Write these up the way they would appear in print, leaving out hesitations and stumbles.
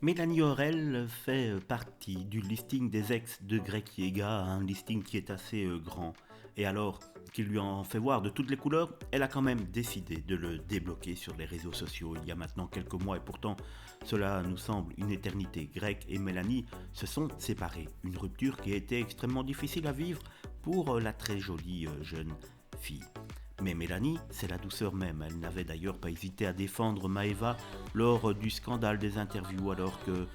Mélanie Aurel fait partie du listing des ex de Greg Hiega, un listing qui est assez grand. Et alors qu'il lui en fait voir de toutes les couleurs, elle a quand même décidé de le débloquer sur les réseaux sociaux il y a maintenant quelques mois et pourtant cela nous semble une éternité. Greg et Mélanie se sont séparés, une rupture qui a été extrêmement difficile à vivre pour la très jolie jeune fille. Mais Mélanie, c'est la douceur même. Elle n'avait d'ailleurs pas hésité à défendre Maeva lors du scandale des interviews, alors que,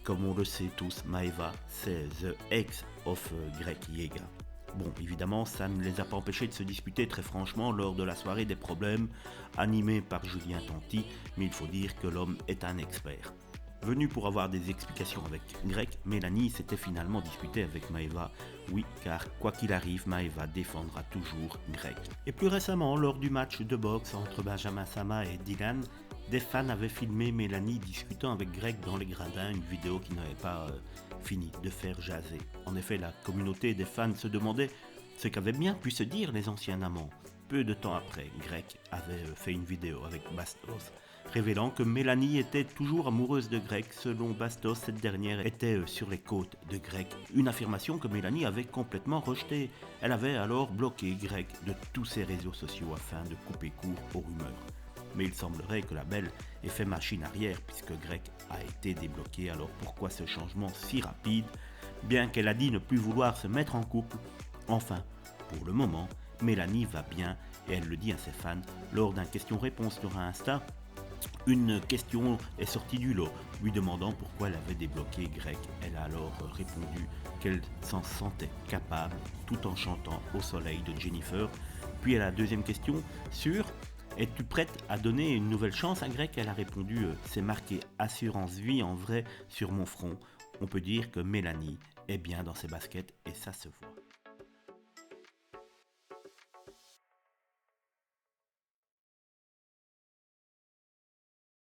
comme on le sait tous, Maeva, c'est the ex of Greg Hiega. Bon, évidemment, ça ne les a pas empêchés de se disputer très franchement lors de la soirée des problèmes, animée par Julien Tanti, mais il faut dire que l'homme est un expert. Venue pour avoir des explications avec Greg, Mélanie s'était finalement disputée avec Maeva. Oui, car quoi qu'il arrive, Maeva défendra toujours Greg. Et plus récemment, lors du match de boxe entre Benjamin Sama et Dylan, des fans avaient filmé Mélanie discutant avec Greg dans les gradins, une vidéo qui n'avait pas fini de faire jaser. En effet, la communauté des fans se demandait ce qu'avaient bien pu se dire les anciens amants. Peu de temps après, Greg avait fait une vidéo avec Bastos, révélant que Mélanie était toujours amoureuse de Greg. Selon Bastos, cette dernière était sur les côtes de Greg, une affirmation que Mélanie avait complètement rejetée. Elle avait alors bloqué Greg de tous ses réseaux sociaux afin de couper court aux rumeurs. Mais il semblerait que la belle ait fait machine arrière puisque Greg a été débloqué. Alors pourquoi ce changement si rapide? Bien qu'elle a dit ne plus vouloir se mettre en couple, enfin, pour le moment, Mélanie va bien et elle le dit à ses fans lors d'un question-réponse sur Insta. Une question est sortie du lot, lui demandant pourquoi elle avait débloqué Greg. Elle a alors répondu qu'elle s'en sentait capable tout en chantant Au soleil de Jennifer. Puis à la deuxième question sur es-tu prête à donner une nouvelle chance à Greg? Elle a répondu c'est marqué assurance vie en vrai sur mon front. On peut dire que Mélanie est bien dans ses baskets et ça se voit.